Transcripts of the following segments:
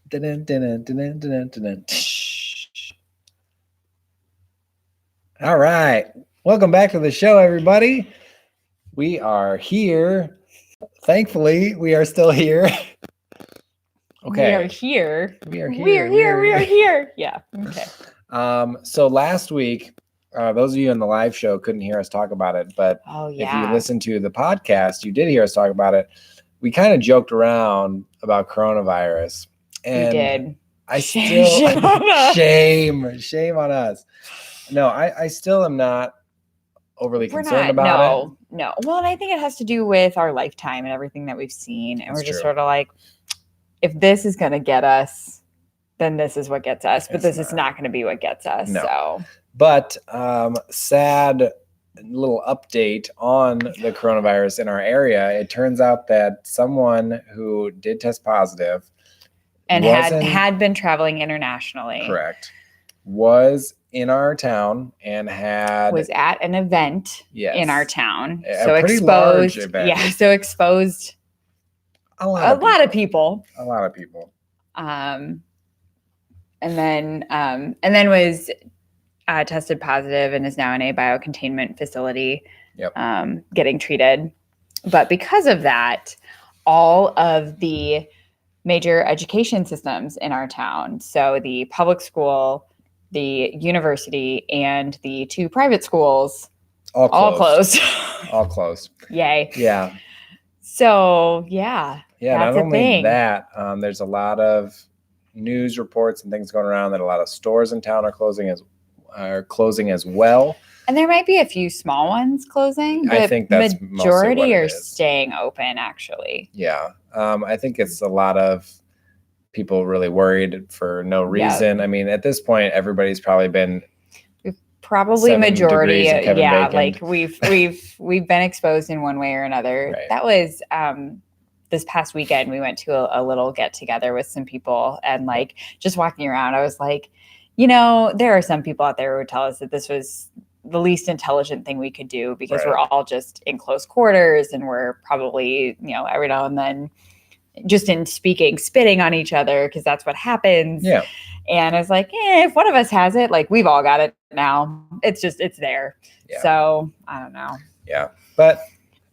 Dun, dun, dun, dun, dun, dun, dun, dun. All right. Welcome back to the show, everybody. We are here. Thankfully, we are still here. Okay. We are here. We are here. We are here. We are here. Yeah. Okay. So last week, those of you in the live show couldn't hear us talk about it, but if you listen to the podcast, you did hear us talk about it. We kind of joked around about coronavirus. And we did. I still shame on us. No, I still am not overly concerned about it. No. Well, and I think it has to do with our lifetime and everything that we've seen. And we're just sort of like, if this is going to get us, then this is what gets us. But this is not going to be what gets us. No. So. But sad little update on the coronavirus in our area. It turns out that someone who did test positive and had been traveling internationally. Correct. Was in our town and was at an event in our town. So exposed. Event. Yeah. So exposed a lot of people. And then was tested positive and is now in a biocontainment facility. Yep. Getting treated. But because of that, all of the major education systems in our town, so the public school, the university, and the 2 private schools, all closed. All closed. Yay. Yeah. So, yeah. Yeah, not only that, there's a lot of news reports and things going around that a lot of stores in town are closing as well. And there might be a few small ones closing, but I think that's majority are staying open, actually. Yeah. I think it's a lot of people really worried for no reason. I mean, at this point, everybody's probably been majority. Yeah, like we've been exposed in one way or another. Right. That was this past weekend. We went to a little get together with some people, and like just walking around, I was like, there are some people out there who would tell us that this was the least intelligent thing we could do because we're all just in close quarters and we're probably, every now and then just in spitting on each other because that's what happens. Yeah. And I was like, if one of us has it, like we've all got it now. It's there. Yeah. So I don't know. Yeah. But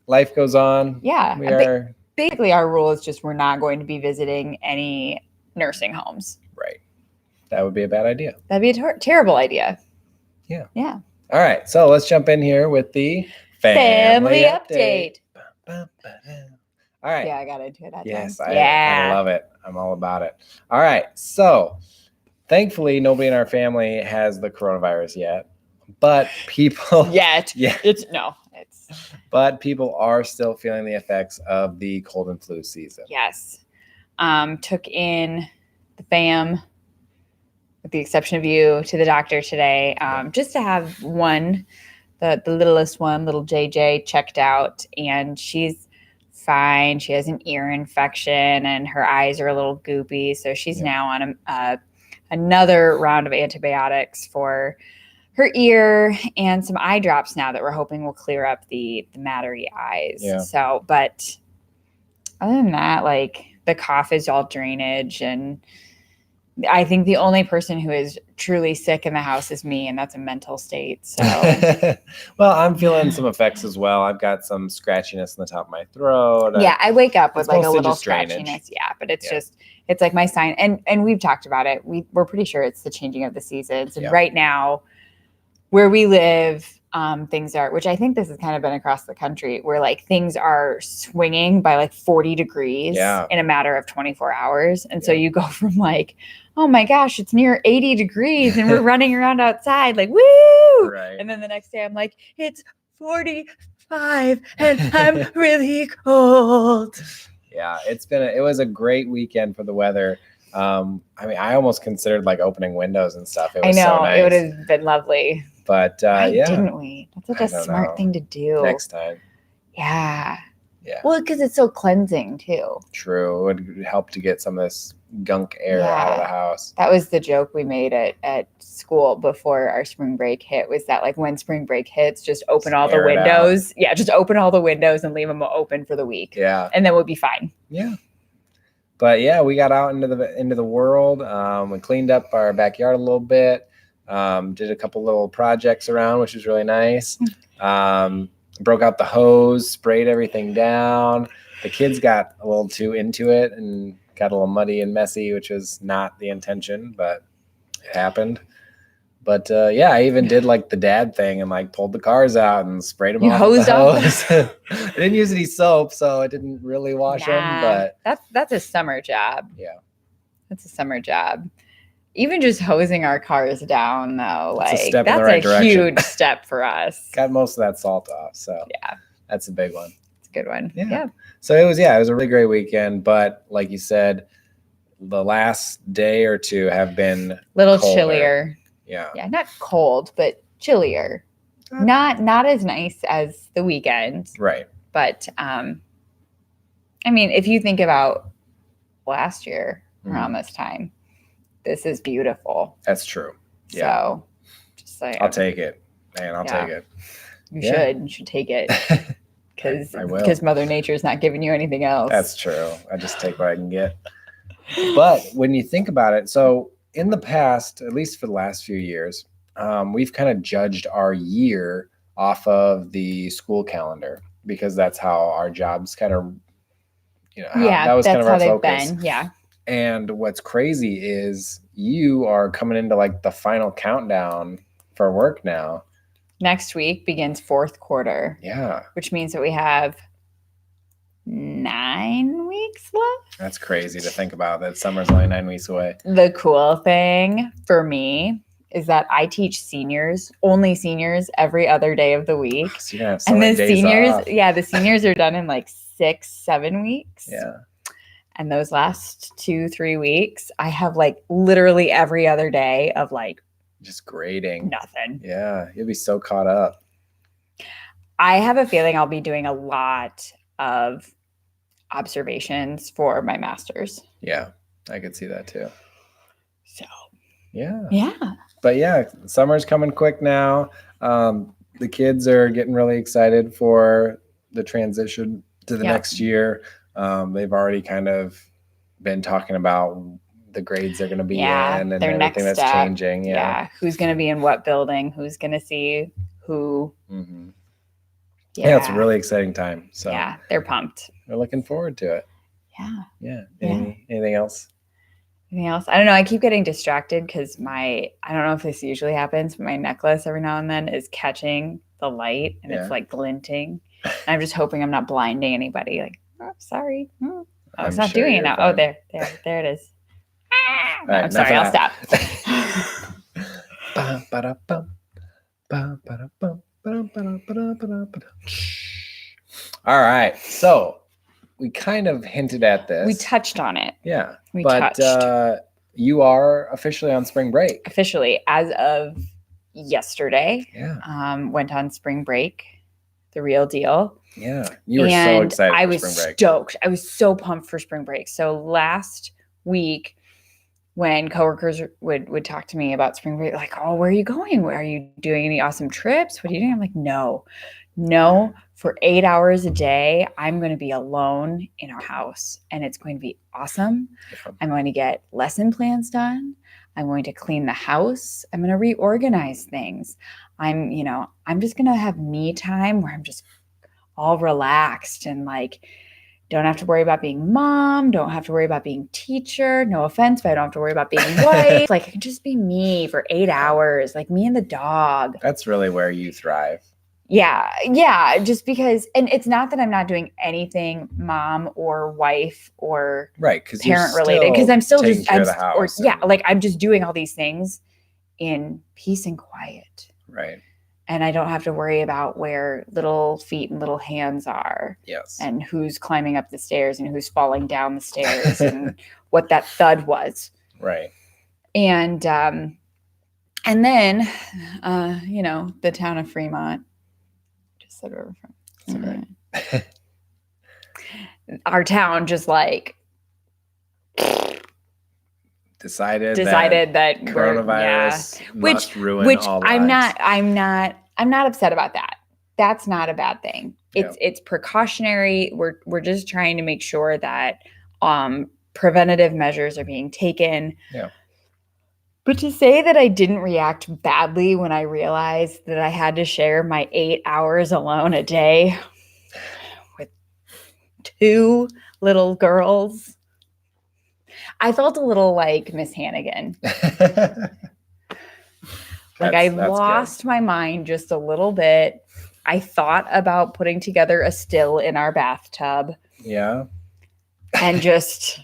life goes on. Yeah. Basically our rule is just we're not going to be visiting any nursing homes. Right. That would be a bad idea. That'd be a terrible idea. Yeah. Yeah. All right. So let's jump in here with the family update. All right. Yeah, I got into it. Yes, I love it. I'm all about it. All right. So thankfully, nobody in our family has the coronavirus yet, but people but people are still feeling the effects of the cold and flu season. Yes. Took in the fam, with the exception of you, to the doctor today, just to have the littlest one, little JJ, checked out, and she's fine. She has an ear infection and her eyes are a little goopy. So she's now on another round of antibiotics for her ear and some eye drops now that we're hoping will clear up the mattery eyes. Yeah. So, but other than that, like the cough is all drainage, and I think the only person who is truly sick in the house is me, and that's a mental state. So, well, I'm feeling some effects as well. I've got some scratchiness in the top of my throat. Yeah, I wake up with like a little scratchiness. Yeah, but it's it's like my sign. And we've talked about it. We're pretty sure it's the changing of the seasons. And right now, where we live, things are, which I think this has kind of been across the country, where like things are swinging by like 40 degrees in a matter of 24 hours. And so you go from like, oh my gosh, it's near 80 degrees and we're running around outside like, woo! Right. And then the next day I'm like, it's 45 and I'm really cold. Yeah, it was a great weekend for the weather. I mean, I almost considered like opening windows and stuff. It was so nice. It would have been lovely. But didn't we? That's such a smart thing to do. Next time. Yeah. Yeah. Well, because it's so cleansing too. True. It would help to get some of this gunk air out of the house. That was the joke we made at school before our spring break hit, was that like when spring break hits, just open all the windows. Yeah, just open all the windows and leave them open for the week. Yeah. And then we'll be fine. Yeah. But yeah, we got out into the world. We cleaned up our backyard a little bit. Did a couple little projects around, which was really nice. Broke out the hose, sprayed everything down. The kids got a little too into it and got a little muddy and messy, which was not the intention, but it happened. But yeah, I even did like the dad thing and like pulled the cars out and sprayed them off with the hose. I didn't use any soap, so I didn't really wash them. But that's a summer job. Yeah, that's a summer job. Even just hosing our cars down, though, that's a huge step for us. Got most of that salt off, so yeah, that's a big one. It's a good one. Yeah. So it was a really great weekend, but like you said, the last day or two have been a little chillier. Yeah, not cold, but chillier. Not as nice as the weekend, right? But I mean, if you think about last year around this time. This is beautiful. That's true. Yeah. So just saying. I'll take it. Man, I'll take it. You should take it. Because Mother Nature is not giving you anything else. That's true. I just take what I can get. But when you think about it, so in the past, at least for the last few years, we've kind of judged our year off of the school calendar because that's how our jobs kind of, that was kind of our focus. Been. Yeah. And what's crazy is you are coming into like the final countdown for work now. Next week begins fourth quarter. Yeah. Which means that we have 9 weeks left. That's crazy to think about that summer's only 9 weeks away. The cool thing for me is that I teach only seniors every other day of the week. So you're gonna have so many days off. The seniors are done in like 6-7 weeks. Yeah. And those last 2-3 weeks, I have like literally every other day of like just grading. Nothing. Yeah. You'll be so caught up. I have a feeling I'll be doing a lot of observations for my master's. Yeah. I could see that too. So. Yeah. Yeah. But yeah, summer's coming quick now. The kids are getting really excited for the transition to the next year. They've already kind of been talking about the grades they're going to be in and everything that's changing. Yeah. Who's going to be in what building? Who's going to see who? Mm-hmm. Yeah. It's a really exciting time. So yeah, they're pumped. We're looking forward to it. Yeah. Yeah. Anything else? Anything else? I don't know. I keep getting distracted because I don't know if this usually happens, but my necklace every now and then is catching the light and it's like glinting. And I'm just hoping I'm not blinding anybody. Like, oh, sorry. Oh, it's not doing it now. Fine. Oh, there it is. No, I'm sorry. I'll stop. All right. So we kind of hinted at this. We touched on it. Yeah. You are officially on spring break. Officially, as of yesterday. Yeah. Went on spring break. The real deal. Yeah. You were so excited for spring break. Stoked. I was so pumped for spring break. So last week when coworkers would talk to me about spring break, like, oh, where are you going? Are you doing any awesome trips? What are you doing? I'm like, no, for 8 hours a day, I'm going to be alone in our house and it's going to be awesome. Yeah. I'm going to get lesson plans done. I'm going to clean the house. I'm going to reorganize things. I'm just going to have me time where I'm just all relaxed and like, don't have to worry about being mom. Don't have to worry about being teacher. No offense, but I don't have to worry about being wife. Like, I can just be me for 8 hours, like me and the dog. That's really where you thrive. Yeah. Just because, and it's not that I'm not doing anything mom or wife or parent related, because I'm still just, I'm just doing all these things in peace and quiet. Right. And I don't have to worry about where little feet and little hands are. Yes. And who's climbing up the stairs and who's falling down the stairs and what that thud was. Right. And then, the town of Fremont. Just said where we're from. Right. Our town just like decided that coronavirus must ruin all lives. I'm not upset about that. That's not a bad thing. It's precautionary. We're just trying to make sure that preventative measures are being taken. Yeah. But to say that I didn't react badly when I realized that I had to share my 8 hours alone a day with 2 little girls, I felt a little like Miss Hannigan. Like I lost my mind just a little bit. I thought about putting together a still in our bathtub. Yeah. And just,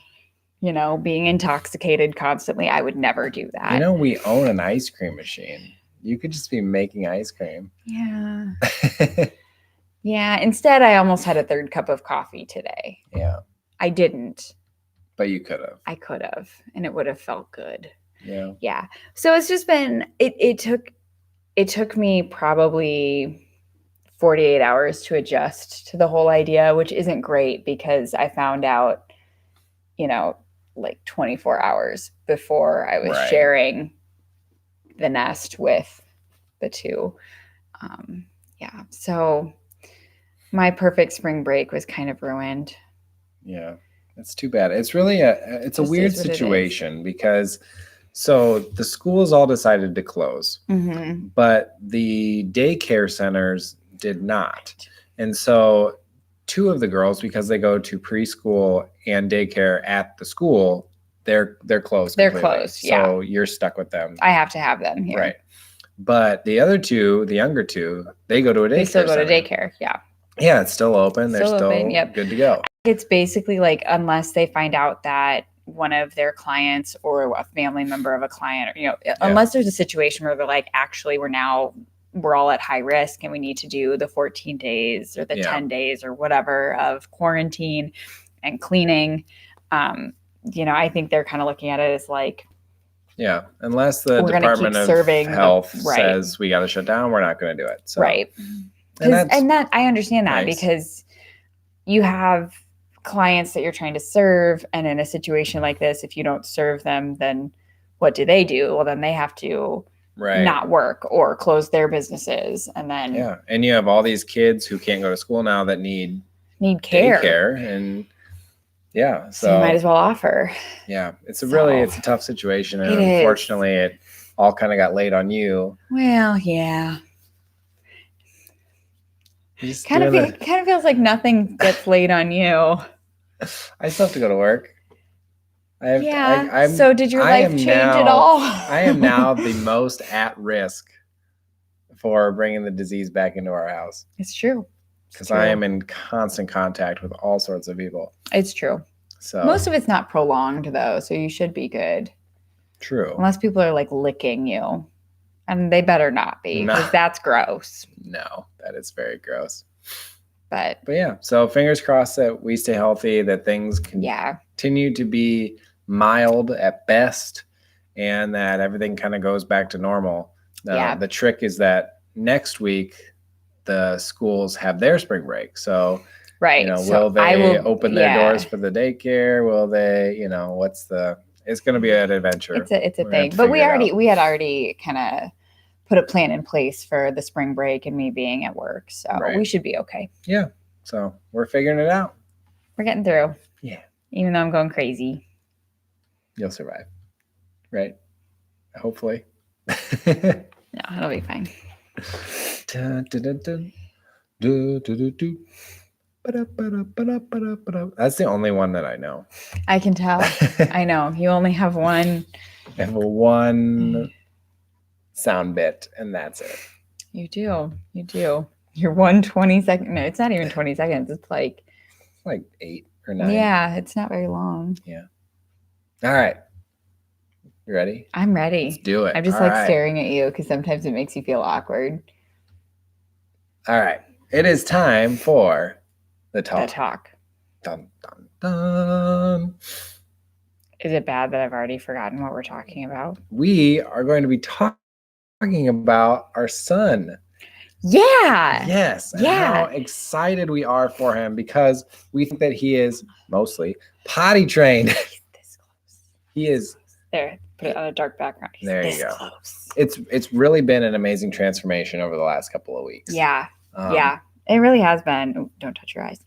being intoxicated constantly. I would never do that. We own an ice cream machine. You could just be making ice cream. Yeah. Yeah. Instead, I almost had a 3rd cup of coffee today. Yeah. I didn't. But you could have. I could have. And it would have felt good. Yeah. Yeah. So it's just been, it took me probably 48 hours to adjust to the whole idea, which isn't great because I found out, like 24 hours before I was sharing the nest with the 2. Yeah. So my perfect spring break was kind of ruined. Yeah. That's too bad. It's really a weird situation because so the schools all decided to close, but the daycare centers did not. And so 2 of the girls, because they go to preschool and daycare at the school, they're closed. They're closed. Yeah. So you're stuck with them. I have to have them here. Right. But the other 2, the younger 2, they go to a daycare. They still go to daycare. Yeah. Yeah, it's still open. They're still good to go. It's basically like unless they find out that one of their clients or a family member of a client, unless there's a situation where they're like, actually, we're all at high risk and we need to do the 14 days or the 10 days or whatever of quarantine and cleaning. I think they're kind of looking at it as like, yeah, unless the Department of Health says we got to shut down, we're not going to do it. So. Right. And that I understand that because you have clients that you're trying to serve. And in a situation like this, if you don't serve them, then what do? Well, then they have to not work or close their businesses. And then. Yeah. And you have all these kids who can't go to school now that need care. And yeah. So you might as well offer. Yeah. It's a tough situation. And unfortunately, it all kind of got laid on you. Well, yeah. Kind of feels like nothing gets laid on you. I still have to go to work. So did your life change at all? I am now the most at risk for bringing the disease back into our house. It's true. Because I am in constant contact with all sorts of people. It's true. So most of it's not prolonged though, so you should be good. True. Unless people are like licking you. And they better not be, because that's gross. No, that is very gross. But yeah, so fingers crossed that we stay healthy, that things continue to be mild at best, and that everything kind of goes back to normal. The trick is that next week, the schools have their spring break. So, will they open their doors for the daycare? Will they, it's going to be an adventure. It's a thing. But we had already kind of put a plan in place for the spring break and me being at work. So we should be okay. Yeah. So we're figuring it out. We're getting through. Yeah. Even though I'm going crazy. You'll survive. Right? Hopefully. No, it'll be fine. That's the only one that I know. I can tell. I know. You only have one. I have one sound bit, and that's it. You do. You're 1 second. No, it's not even 20 seconds. It's like 8 or 9. Yeah, it's not very long. Yeah. All right. You ready? I'm ready. Let's do it. I'm just staring at you because sometimes it makes you feel awkward. All right. It is time for the talk. The talk. Dun, dun, dun. Is it bad that I've already forgotten what we're talking about? We are going to be talking about our son. Yeah. Yes. Yeah. How excited we are for him because we think that he is mostly potty trained. He's this close. He is. There. Put it on a dark background. He's there this you go. Close. It's really been an amazing transformation over the last couple of weeks. Yeah. Yeah. It really has been. Oh, don't touch your eyes.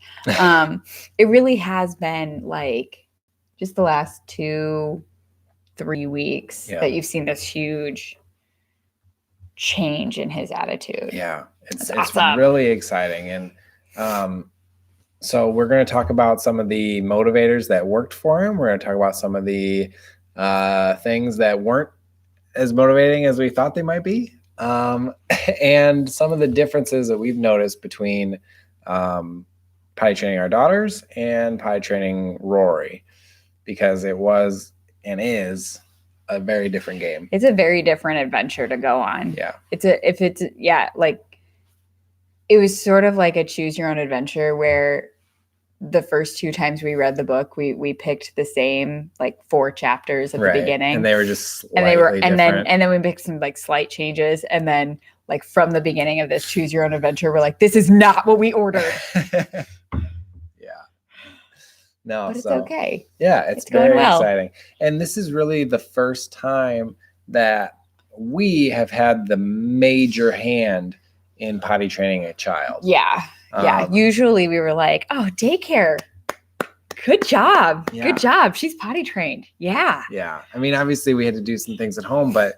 It really has been like just the last 2-3 weeks that you've seen this huge change in his attitude. Yeah, it's awesome. really exciting. And so we're going to talk about some of the motivators that worked for him. We're going to talk about some of the things that weren't as motivating as we thought they might be, and some of the differences that we've noticed between potty training our daughters and potty training Rory, because it was and is a very different game. It's a very different adventure to go on. Yeah. It was sort of like a choose your own adventure, where the first 2 times we read the book, we picked the same like 4 chapters at the beginning, and they were just different. then we picked some like slight changes, and then like from the beginning of this choose your own adventure, we're like, this is not what we ordered. No, but it's okay. Yeah, it's very exciting. And this is really the first time that we have had the major hand in potty training a child. Yeah. Usually we were like, oh, daycare. Good job. Yeah. Good job. She's potty trained. Yeah. Yeah. I mean, obviously we had to do some things at home, but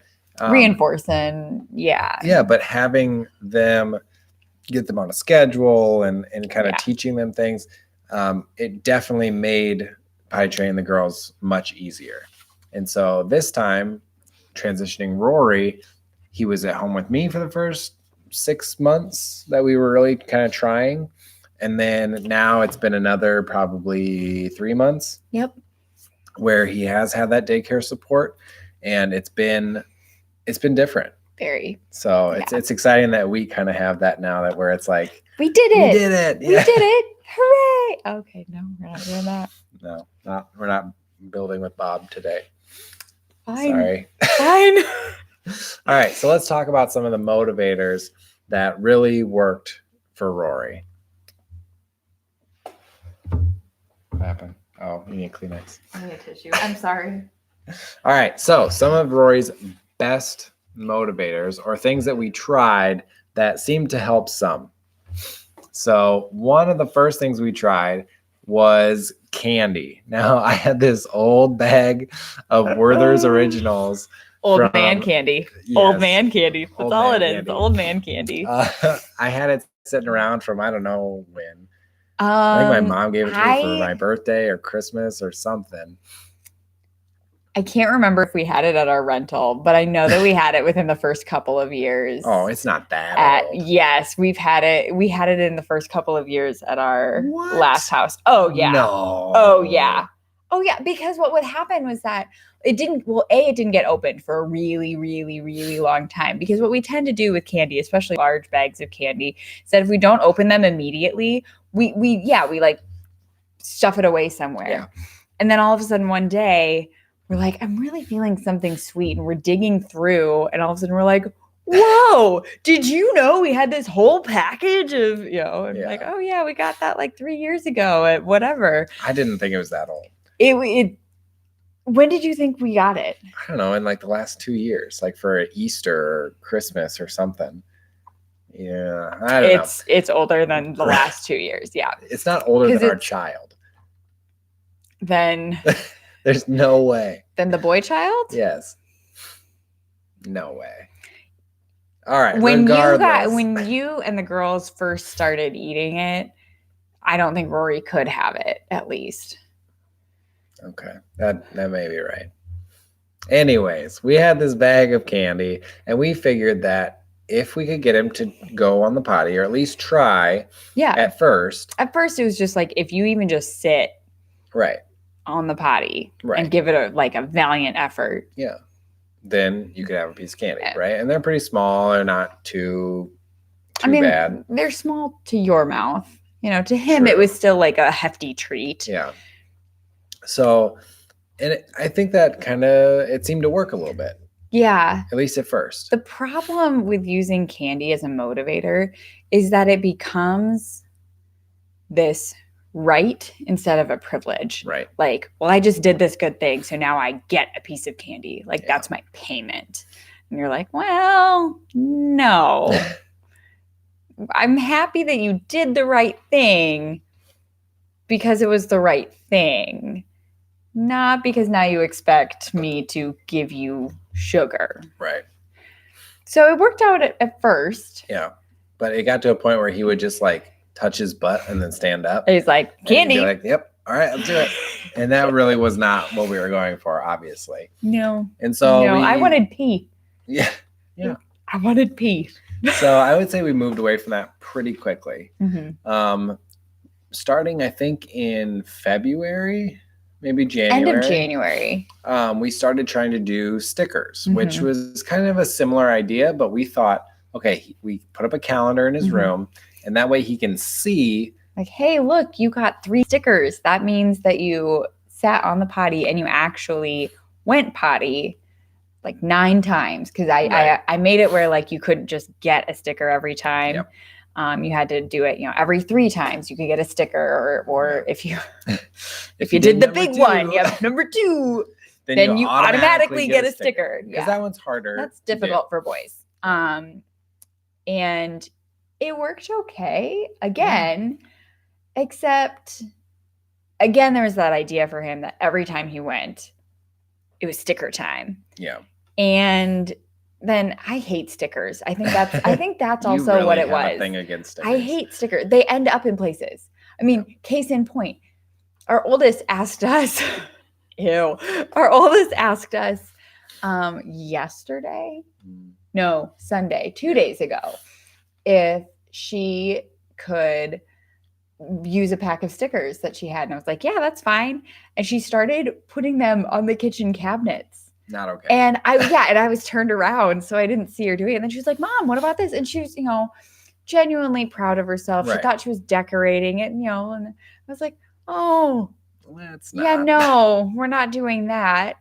reinforcing. Yeah. Yeah. But having them get them on a schedule and kind of teaching them things, it definitely made potty training the girls much easier. And so this time, transitioning Rory, he was at home with me for the first 6 months that we were really kind of trying. And then now it's been another probably 3 months. Yep. Where he has had that daycare support, and it's been different. Very. So it's exciting that we kind of have that now, that where it's like, we did it. We did it. Yeah. We did it. Hooray. Okay. No, we're not doing that. No, we're not building with Bob today. Fine. Sorry. Fine. All right. So let's talk about some of the motivators that really worked for Rory. What happened? Oh, you need a Kleenex. I need a tissue. I'm sorry. All right. So some of Rory's best motivators, or things that we tried that seemed to help some. So one of the first things we tried was candy. Now, I had this old bag of Werther's Originals. Old man candy. Yes. Old man candy. That's all it is. It's old man candy. I had it sitting around from I don't know when. I think my mom gave it to me for my birthday or Christmas or something. I can't remember if we had it at our rental, but I know that we had it within the first couple of years. Oh, it's not that old. Yes, we've had it. We had it in the first couple of years at our last house. Oh, yeah. No. Oh, yeah. Oh, yeah. Because what would happen was that it didn't get opened for a really, really, really long time. Because what we tend to do with candy, especially large bags of candy, is that if we don't open them immediately, we like stuff it away somewhere. Yeah. And then all of a sudden one day, we're like, I'm really feeling something sweet. And we're digging through. And all of a sudden we're like, whoa, did you know we had this whole package of, like, oh yeah, we got that like 3 years ago at whatever. I didn't think it was that old. When did you think we got it? I don't know, in like the last 2 years, like for Easter or Christmas or something. Yeah, I don't know. It's older than the last 2 years. Yeah. It's not older than our child. Then... There's no way. Then the boy child? Yes. No way. All right. When you and the girls first started eating it, I don't think Rory could have it, at least. Okay. That may be right. Anyways, we had this bag of candy, and we figured that if we could get him to go on the potty, or at least try at first. At first, it was just like, if you even just sit. Right. On the potty and give it a valiant effort. Yeah. Then you could have a piece of candy, right? And they're pretty small. They're not too bad. They're small to your mouth. To him, It was still like a hefty treat. Yeah. So, I think that it seemed to work a little bit. Yeah. At least at first. The problem with using candy as a motivator is that it becomes this right instead of a privilege. Right. Like, well, I just did this good thing, so now I get a piece of candy. Like, that's my payment. And you're like, well, no. I'm happy that you did the right thing because it was the right thing. not because now you expect me to give you sugar. Right. So it worked out at first. Yeah. But it got to a point where he would just like touch his butt and then stand up. He's like, candy. Be like, yep. All right, let's do it. And that really was not what we were going for, obviously. No. And so I wanted pee. Yeah. Yeah. I wanted pee. So I would say we moved away from that pretty quickly. Mm-hmm. Starting, I think, in February, maybe January. End of January. We started trying to do stickers, which was kind of a similar idea, but we thought, okay, we put up a calendar in his room, and that way he can see. Like, hey, look, you got 3 stickers. That means that you sat on the potty and you actually went potty like 9 times. Because I made it where like you couldn't just get a sticker every time. Yep. You had to do it, every 3 times you could get a sticker, or if you if you did the big 2. One, number 2, then you automatically get a sticker. Because that one's harder. That's difficult for boys. And it worked okay again. Except, again, there was that idea for him that every time he went, it was sticker time. Yeah. And then I hate stickers. I think that's also really what it have was. A thing against stickers. I hate stickers. They end up in places. I mean, case in point, our oldest asked us. Ew. Our oldest asked us yesterday. No, Sunday, 2 days ago, if she could use a pack of stickers that she had. And I was like, yeah, that's fine. And she started putting them on the kitchen cabinets. Not okay. And I was turned around, so I didn't see her doing it. And then she was like, Mom, what about this? And she was, genuinely proud of herself. Right. She thought she was decorating it, and I was like, oh, let's not. Yeah, no, we're not doing that.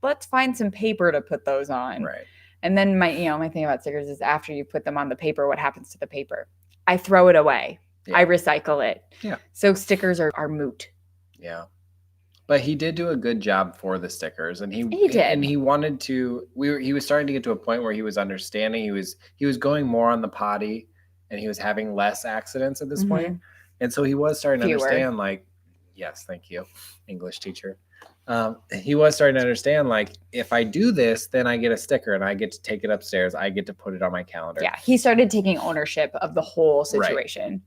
Let's find some paper to put those on. Right. And then my thing about stickers is after you put them on the paper, what happens to the paper? I throw it away. Yeah. I recycle it. Yeah. So stickers are moot. Yeah. But he did do a good job for the stickers, and he did. And he wanted to. He was starting to get to a point where he was understanding. He was going more on the potty, and he was having less accidents at this point. And so he was starting to understand. Like, yes, thank you, English teacher. He was starting to understand. Like, if I do this, then I get a sticker, and I get to take it upstairs. I get to put it on my calendar. Yeah, he started taking ownership of the whole situation. Right.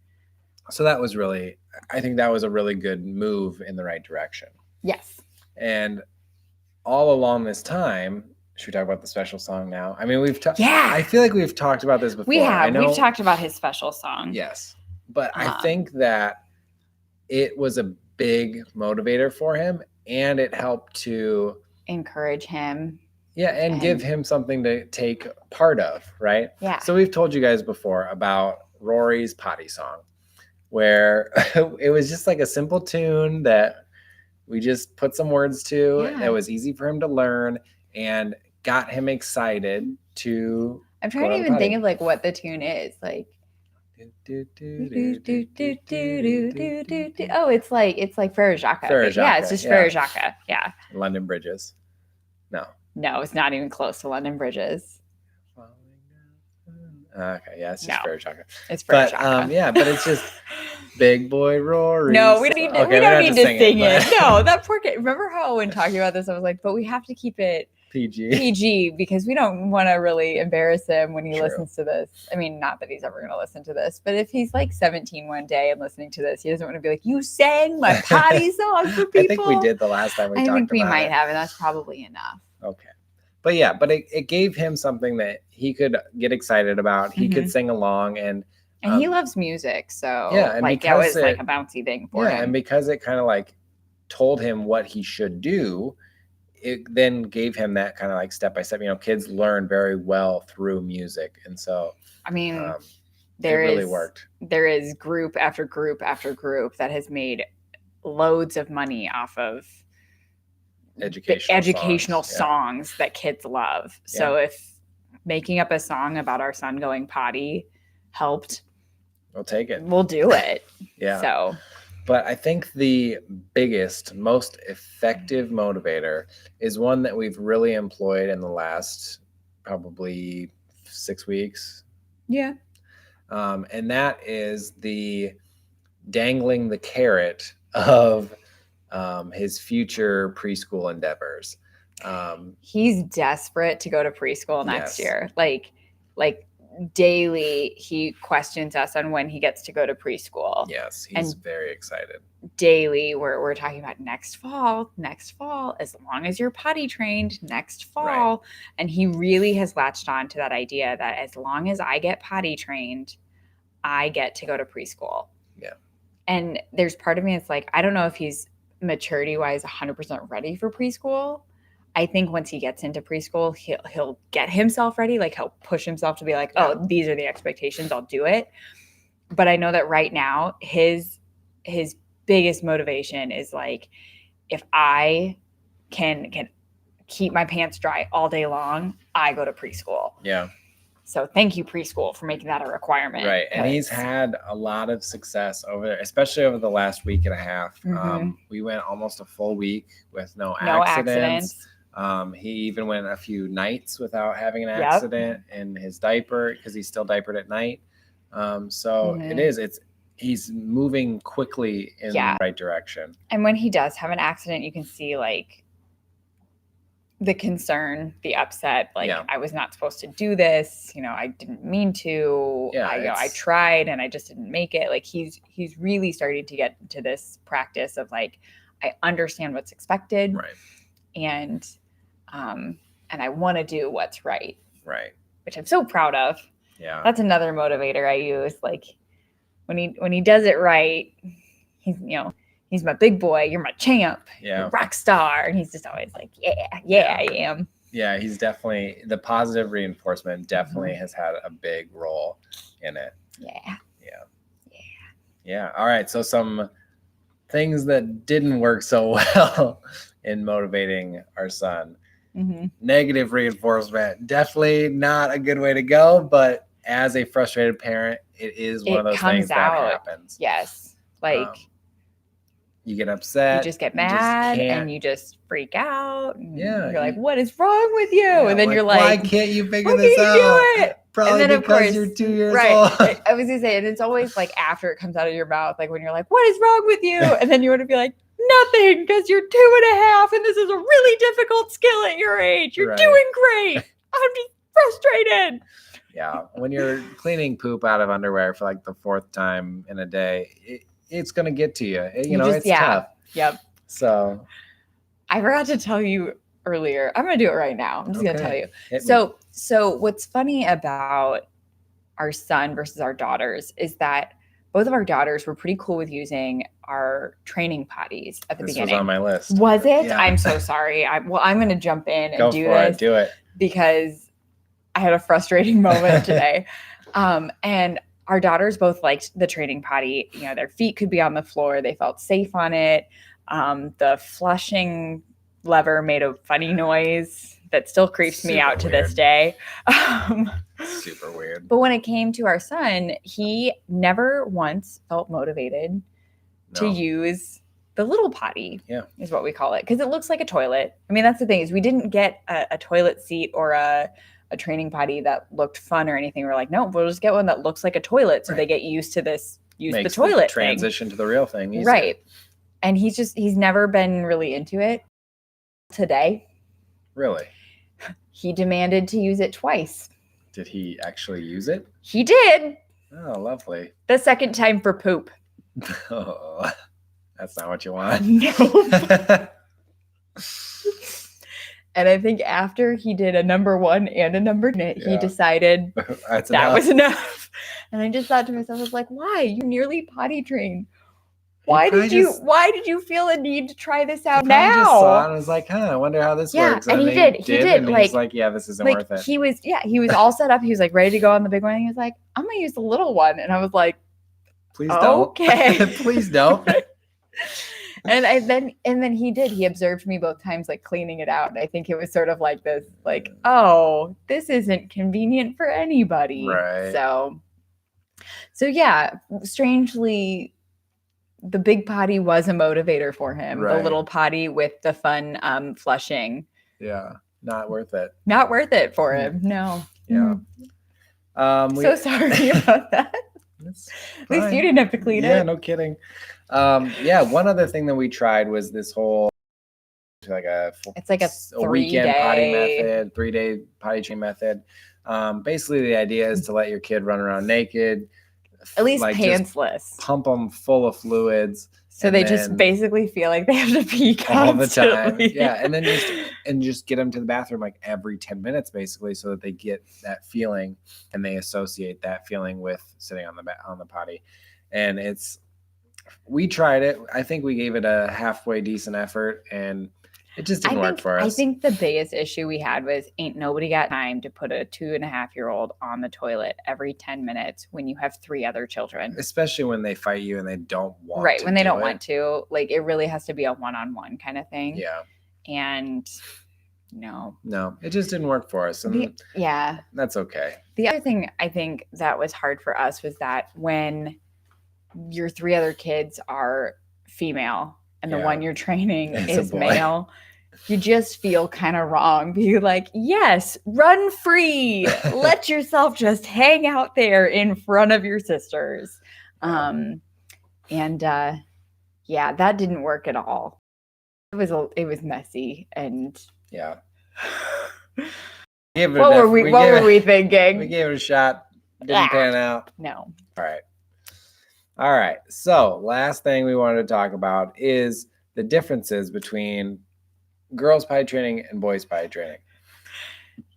So I think that was a really good move in the right direction. Yes. And all along this time, should we talk about the special song now? I mean, Yeah. I feel like we've talked about this before. We have. We've talked about his special song. Yes. But I think that it was a big motivator for him, and it helped to encourage him. Yeah, and give him something to take part of, right? Yeah. So we've told you guys before about Rory's potty song, where it was just like a simple tune that we just put some words to. Yeah. It was easy for him to learn and got him excited to. I'm trying to even think of like what the tune is. Like, oh, it's like Frere Jacques. Yeah, it's just Frere Jacques. Yeah. London Bridges. No, it's not even close to London Bridges. Okay, yeah, it's just Frere Jacques. It's Frere Jacques. Yeah, but it's just Big Boy Rory. No, we don't need to sing it. No, that poor kid. Remember how when talking about this, I was like, but we have to keep it PG because we don't want to really embarrass him when he listens to this. I mean, not that he's ever going to listen to this, but if he's like 17 one day and listening to this, he doesn't want to be like, you sang my potty song for people. I think we did the last time we talked about it. I think we might have, and that's probably enough. Okay. But yeah, it gave him something that he could get excited about. He could sing along, and he loves music, so and like that was like a bouncy thing for him. Yeah, and because it kind of like told him what he should do, it then gave him that kind of like step by step. Kids learn very well through music, and so I mean, it really worked. There is group after group after group that has made loads of money off of educational songs that kids love. Yeah. So if making up a song about our son going potty helped, we'll take it. We'll do it. Yeah. So, but I think the biggest, most effective motivator is one that we've really employed in the last probably 6 weeks. Yeah. And that is the dangling the carrot of his future preschool endeavors. He's desperate to go to preschool next year. Like daily, he questions us on when he gets to go to preschool. Yes, he's very excited. Daily, we're talking about next fall, as long as you're potty trained, next fall. Right. And he really has latched on to that idea that as long as I get potty trained, I get to go to preschool. Yeah. And there's part of me that's like, I don't know if he's maturity-wise 100% ready for preschool. I think once he gets into preschool, he'll get himself ready. Like he'll push himself to be like, oh, these are the expectations. I'll do it. But I know that right now his biggest motivation is like, if I can keep my pants dry all day long, I go to preschool. Yeah. So thank you, preschool, for making that a requirement. Right. And he's had a lot of success over there, especially over the last week and a half. Mm-hmm. We went almost a full week with no accidents. He even went a few nights without having an accident in his diaper because he's still diapered at night. So he's moving quickly in the right direction. And when he does have an accident, you can see like the concern, the upset, like I was not supposed to do this. I didn't mean to. I tried and I just didn't make it. Like he's really starting to get into this practice of like, I understand what's expected. Right. And I want to do what's right. Right. Which I'm so proud of. Yeah. That's another motivator I use. Like when he does it right, he's my big boy. You're my champ. Yeah. You're rock star. And he's just always like, yeah, I am. Yeah. He's definitely, the positive reinforcement definitely has had a big role in it. Yeah. Yeah. Yeah. All right. So some things that didn't work so well in motivating our son. Mm-hmm. Negative reinforcement, definitely not a good way to go, but as a frustrated parent, it is one of those things that happens. Yes. Like you get upset, you just get mad and you just freak out. And you're like, what is wrong with you? And then you're like, why can't you figure this out? Probably and then, because of course, you're 2 years old. I was gonna say, and it's always like after it comes out of your mouth, like when you're like, what is wrong with you? And then you want to be like, nothing, because you're 2.5 and this is a really difficult skill at your age. You're doing great. I'm just frustrated. Yeah. When you're cleaning poop out of underwear for like the 4th time in a day, it's going to get to you. It's tough. Yep. So I forgot to tell you earlier. I'm going to do it right now. I'm just going to tell you. So what's funny about our son versus our daughters is that both of our daughters were pretty cool with using our training potties at the beginning. This was on my list. Was it? Yeah. I'm so sorry. I'm going to jump in and do this. Do it. Because I had a frustrating moment today. And our daughters both liked the training potty. Their feet could be on the floor. They felt safe on it. The flushing lever made a funny noise that still creeps me out to this day. Super weird. But when it came to our son, he never once felt motivated to use the little potty, is what we call it, because it looks like a toilet. I mean, that's the thing, is we didn't get a toilet seat or a training potty that looked fun or anything. We're like, no, we'll just get one that looks like a toilet so they get used to this, the toilet transition thing. To the real thing. Easier. Right. And he's never been really into it. Today. Really? He demanded to use it twice. Did he actually use it? He did. Oh, lovely. The second time for poop. Oh, that's not what you want. No. And I think after he did a number 1 and a number 2, he decided that was enough. And I just thought to myself, I was like, why? You nearly potty trained. Why did you feel a need to try this out now? I just saw it and was like, I wonder how this works. And he did. And he was like, yeah, this isn't worth it. He was all set up. He was like ready to go on the big one. And he was like, I'm going to use the little one. And I was like, please don't. Okay. Please don't. And then he did. He observed me both times, like cleaning it out. And I think it was sort of like this, like, oh, this isn't convenient for anybody. Right. So yeah, strangely, the big potty was a motivator for him. Right. The little potty with the fun flushing. Yeah. Not worth it. Not worth it for him. No. Yeah. So sorry about that. At least you didn't have to clean it. Yeah, no kidding. One other thing that we tried was this whole it's like a weekend potty method, 3-day potty training method. Basically, the idea is to let your kid run around naked, at least pantsless, pump them full of fluids, so they just basically feel like they have to pee constantly. All the time. Yeah, and then just get them to the bathroom like every 10 minutes, basically, so that they get that feeling and they associate that feeling with sitting on the potty. And we tried it. I think we gave it a halfway decent effort, and it just didn't work for us. I think the biggest issue we had was ain't nobody got time to put a 2.5-year-old on the toilet every 10 minutes when you have 3 other children. Especially when they fight you and they don't want to. Right, when they don't want to. Like, it really has to be a one-on-one kind of thing. Yeah. And no, it just didn't work for us. And that's okay. The other thing I think that was hard for us was that when your 3 other kids are female and the one you're training is male, you just feel kind of wrong. Be like, yes, run free. Let yourself just hang out there in front of your sisters. That didn't work at all. It was messy and What were we thinking? We gave it a shot. Didn't pan out. No. All right. So last thing we wanted to talk about is the differences between girls' potty training and boys' potty training.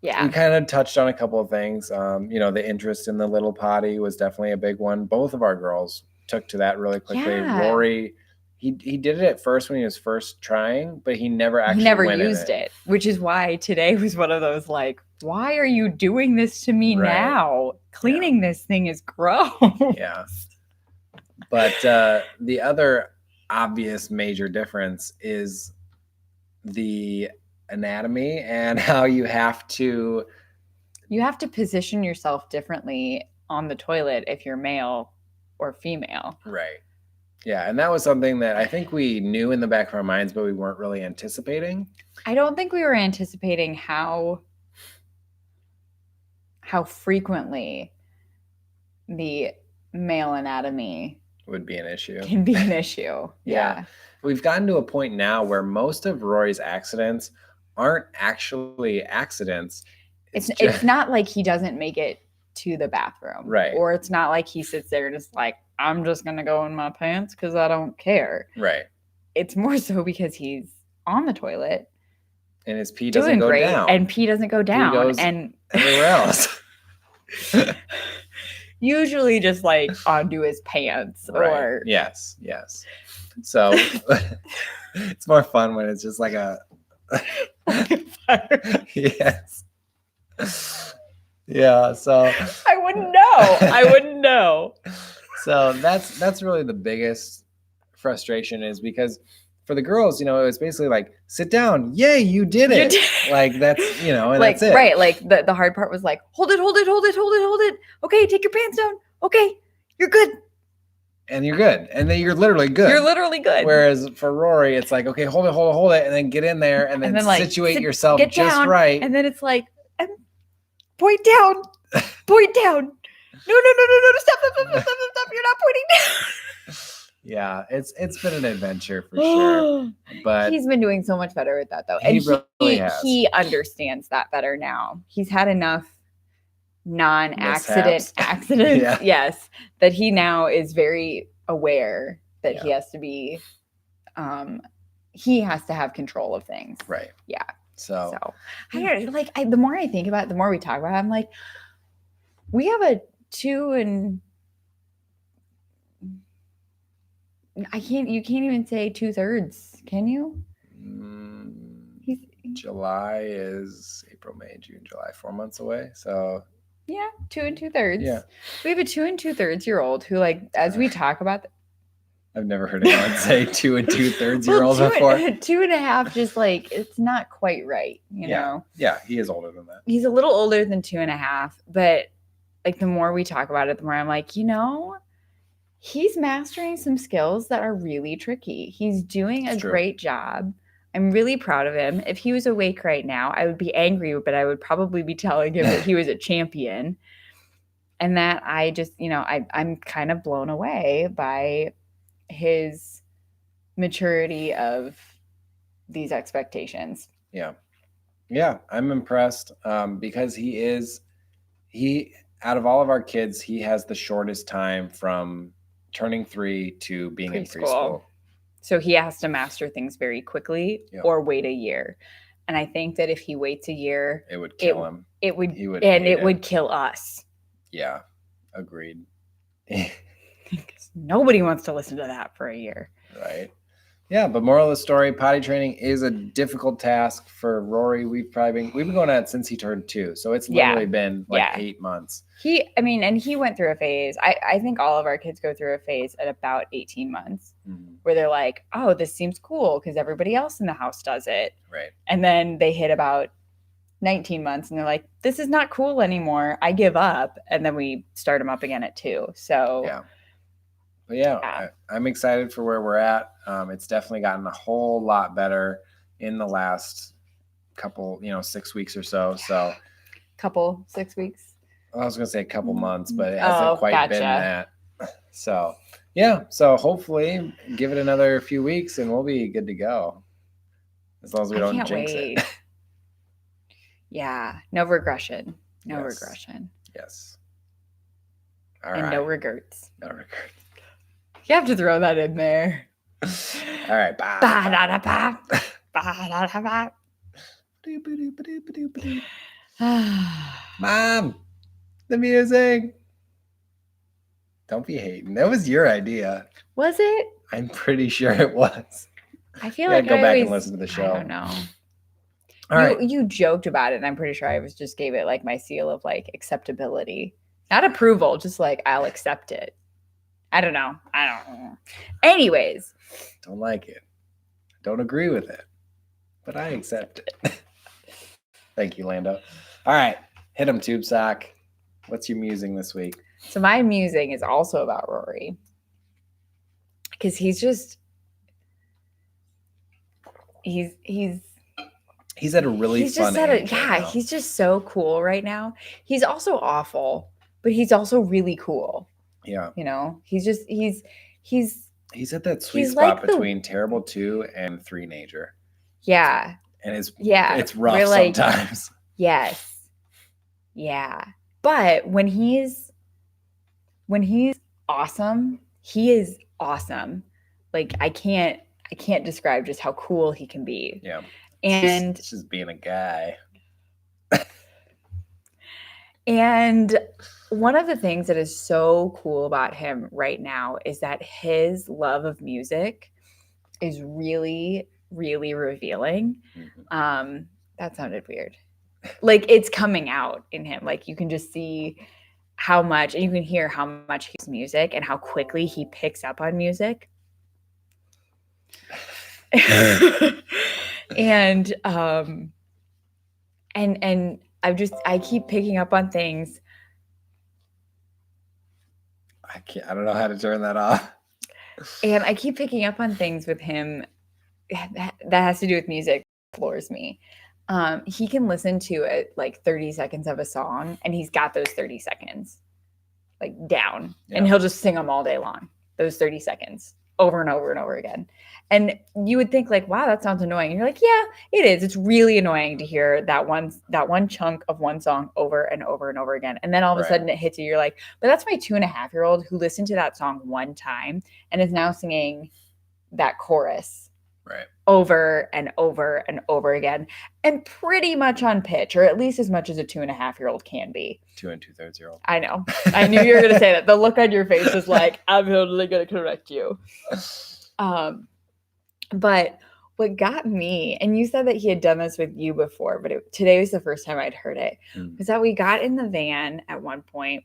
Yeah. We kind of touched on a couple of things. The interest in the little potty was definitely a big one. Both of our girls took to that really quickly. Yeah. Rory, he did it at first when he was first trying, but he never used it. Which is why today was one of those like, why are you doing this to me now? Cleaning this thing is gross. Yeah. But the other obvious major difference is the anatomy and how you have to position yourself differently on the toilet if you're male or female. Right. Yeah. And that was something that I think we knew in the back of our minds, but we weren't really anticipating. I don't think we were anticipating how frequently the male anatomy would be an issue. Can be an issue. Yeah. We've gotten to a point now where most of Rory's accidents aren't actually accidents. It's not like he doesn't make it to the bathroom. Right. Or it's not like he sits there just like, I'm just going to go in my pants because I don't care. Right. It's more so because he's on the toilet. And his pee doesn't go down. And pee doesn't go down. He goes everywhere else. Usually just like onto his pants or yes. So it's more fun when it's just like a yes. Yeah, so I wouldn't know. So that's really the biggest frustration is because for the girls, it was basically like, sit down. Yay, you did it. Like that's, and like, that's it. Right. Like the hard part was like, hold it. Okay, take your pants down. Okay, you're good. And you're good. And then you're literally good. You're literally good. Whereas for Rory, it's like, okay, hold it. And then get in there and then like, situate yourself just down, right. And then it's like, point down. No, stop. You're not pointing down. Yeah, it's been an adventure for sure. But he's been doing so much better with that though. And he understands that better now. He's had enough non-accidents, yes, that he now is very aware that he has to be he has to have control of things. Right. Yeah. So the more I think about it, the more we talk about it, I'm like, we have a 2 and you can't even say 2/3, can you? July is April, May, June, July, 4 months away. So yeah, 2 2/3. Yeah. We have a 2 2/3-year-old who, like, as we talk about I've never heard anyone say 2 2/3-year-old before. 2.5, just like, it's not quite right, you know? Yeah, he is older than that. He's a little older than 2.5, but like the more we talk about it, the more I'm like, he's mastering some skills that are really tricky. He's doing a great job. I'm really proud of him. If he was awake right now, I would be angry, but I would probably be telling him that he was a champion. And that I just, I'm kind of blown away by his maturity of these expectations. Yeah. Yeah, I'm impressed because he out of all of our kids, he has the shortest time from turning 3 to being in preschool. So he has to master things very quickly or wait a year. And I think that if he waits a year, it would kill him. It would kill us. Yeah, agreed. Nobody wants to listen to that for a year. Right. Yeah, but moral of the story, potty training is a difficult task for Rory. We've been going at it since he turned 2. So it's literally been 8 months. And he went through a phase. I think all of our kids go through a phase at about 18 months where they're like, oh, this seems cool because everybody else in the house does it. Right. And then they hit about 19 months and they're like, this is not cool anymore. I give up. And then we start them up again at 2. So yeah. But yeah. I'm excited for where we're at. It's definitely gotten a whole lot better in the last couple, 6 weeks or so. So 6 weeks. I was going to say a couple months, but it hasn't quite been that. So yeah. So hopefully give it another few weeks and we'll be good to go. As long as we don't jinx it. Yeah. No regression. No regression. Yes. All right. No regrets. No regrets. You have to throw that in there. All right. Mom, the music. Don't be hating. That was your idea. Was it? I'm pretty sure it was. I feel like go back and listen to the show. I don't know. All right. You joked about it, and I'm pretty sure I just gave it my seal of acceptability, not approval, just I'll accept it. I don't know. Anyways. Don't like it. Don't agree with it. But I accept it. Thank you, Lando. All right. Hit him, Tube Sock. What's your musing this week? So my musing is also about Rory. Because he's at a really fun age. He's just so cool right now. He's also awful, but he's also really cool. Yeah. He's at that sweet spot between terrible 2 and 3-nager. Yeah. And it's rough sometimes. Yes. Yeah. But when he's awesome, he is awesome. I can't describe just how cool he can be. Yeah. And it's just being a guy. And one of the things that is so cool about him right now is that his love of music is really, really revealing. Mm-hmm. That sounded weird. It's coming out in him. You can just see how much, and you can hear how much he's music and how quickly he picks up on music. And I keep picking up on things. I don't know how to turn that off. And I keep picking up on things with him that has to do with music. Floors me. He can listen to 30 seconds of a song and he's got those 30 seconds down, and he'll just sing them all day long. Those 30 seconds over and over and over again. And you would think wow, that sounds annoying. And you're yeah, it is. It's really annoying to hear that one chunk of one song over and over and over again. And then all of a sudden it hits you. You're but that's my 2.5-year-old who listened to that song one time and is now singing that chorus over and over and over again, and pretty much on pitch, or at least as much as a 2.5-year-old can be. 2 2/3-year-old. I know. I knew you were going to say that. The look on your face is I'm totally going to correct you. But what got me, and you said that he had done this with you before, but today was the first time I'd heard it, was that we got in the van at one point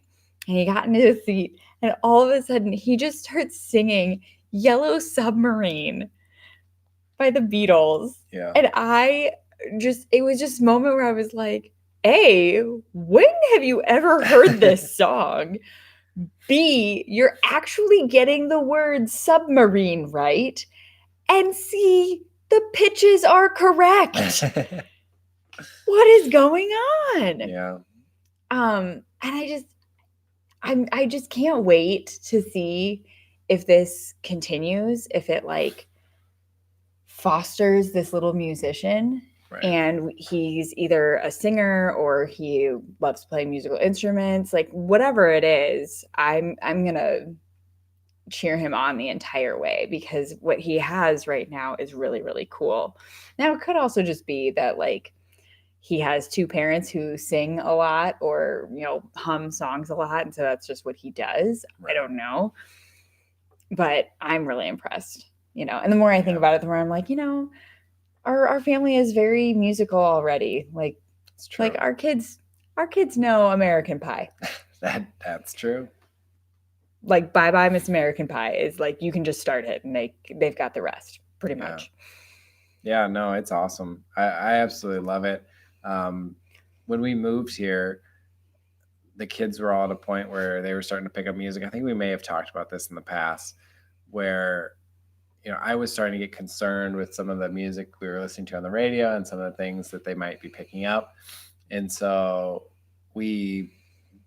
and he got into the seat and all of a sudden he just starts singing Yellow Submarine by the Beatles. Yeah. And it was just a moment where I was A, when have you ever heard this song? B, you're actually getting the word submarine right. And C, the pitches are correct. What is going on? Yeah. And I just can't wait to see if this continues, if it like fosters this little musician, right, and he's either a singer or he loves playing musical instruments, like whatever it is, I'm gonna cheer him on the entire way, because what he has right now is really, really cool. Now it could also just be that like he has two parents who sing a lot or, you know, hum songs a lot, and so that's just what he does. Right. I don't know, but I'm really impressed, you know. And the more I think about it, the more I'm like, you know, our family is very musical already. Like, it's true. Like our kids know American Pie. That's true. Like Bye Bye Miss American Pie is like, you can just start it and they've got the rest pretty much. Yeah, no, it's awesome. I absolutely love it. When we moved here, the kids were all at a point where they were starting to pick up music. I think we may have talked about this in the past, where, you know, I was starting to get concerned with some of the music we were listening to on the radio and some of the things that they might be picking up. And so we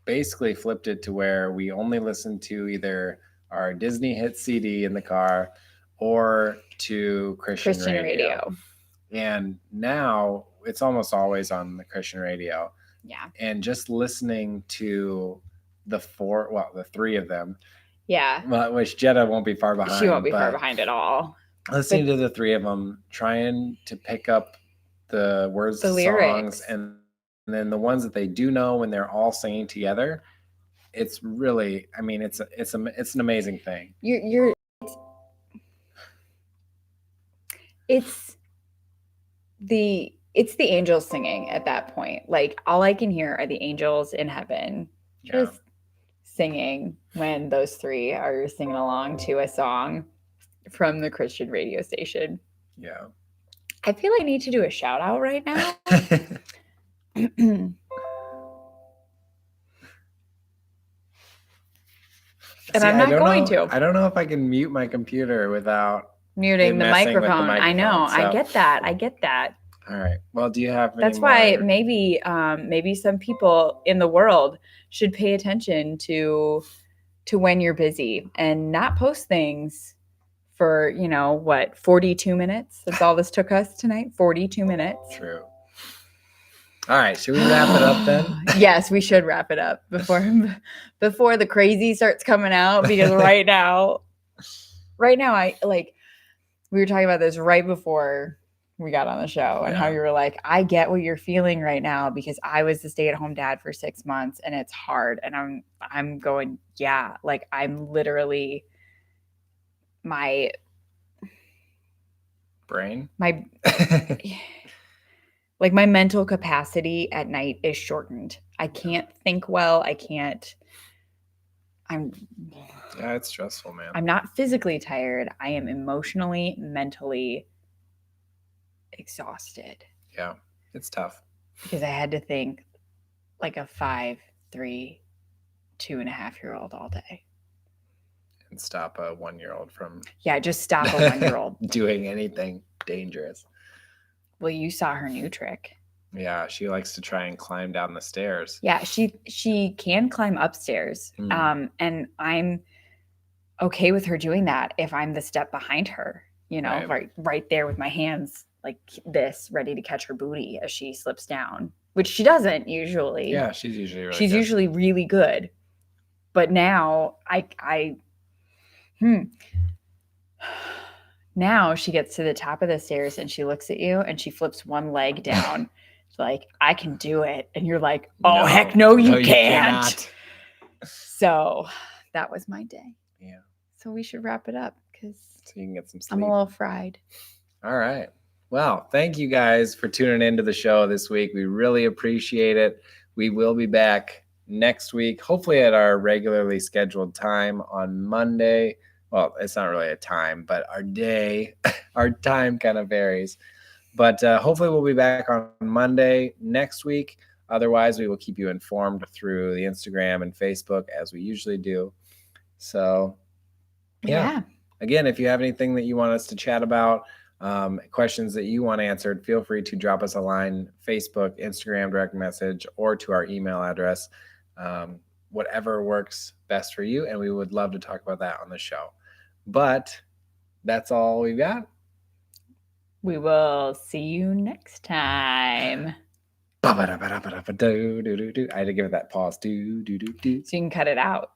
basically flipped it to where we only listened to either our Disney hit CD in the car or to Christian radio. And now it's almost always on the Christian radio. Yeah. And just listening to the three of them. Yeah. Which Jetta won't be far behind. She won't be far behind at all. Listening to the three of them, trying to pick up the words, the lyrics, songs, and then the ones that they do know when they're all singing together. It's really, I mean, it's an amazing thing. It's the angels singing at that point. Like all I can hear are the angels in heaven just singing when those three are singing along to a song from the Christian radio station. Yeah. I feel like I need to do a shout out right now. And I'm not going to. I don't know if I can mute my computer without muting the microphone. I know. So. I get that. All right. Well, do you have any That's why maybe some people in the world should pay attention to when you're busy and not post things for, 42 minutes. That's all this took us tonight. 42 minutes. True. All right, should we wrap it up then? Yes, we should wrap it up before the crazy starts coming out, because right now I we were talking about this right before we got on the show, and how you were like, I get what you're feeling right now, because I was the stay-at-home dad for 6 months and it's hard. And I'm going, yeah, like I'm literally my brain, like my mental capacity at night is shortened. I can't think well. Yeah, it's stressful, man. I'm not physically tired. I am emotionally, mentally exhausted. Yeah, it's tough. Because I had to think like a 5, 3, 2.5-year-old all day. And stop a 1-year-old from... Yeah, just stop a 1-year-old. doing anything dangerous. Well, you saw her new trick. Yeah, she likes to try and climb down the stairs. Yeah, she can climb upstairs. And I'm okay with her doing that if I'm the step behind her, right there with my hands like this, ready to catch her booty as she slips down, which she doesn't usually. Yeah, she's usually usually really good. But now now she gets to the top of the stairs and she looks at you and she flips one leg down. She's like, I can do it. And you're like, oh, heck no, you can't. So that was my day. Yeah. So we should wrap it up so you can get some sleep. I'm a little fried. All right. Well, thank you guys for tuning into the show this week. We really appreciate it. We will be back next week, hopefully at our regularly scheduled time on Monday. Well, it's not really a time, but our time kind of varies. But hopefully we'll be back on Monday next week. Otherwise, we will keep you informed through the Instagram and Facebook as we usually do. So, yeah. Again, if you have anything that you want us to chat about, questions that you want answered, feel free to drop us a line, Facebook, Instagram, direct message, or to our email address. Whatever works best for you, and we would love to talk about that on the show. But that's all we've got. We will see you next time. I had to give it that pause. So you can cut it out.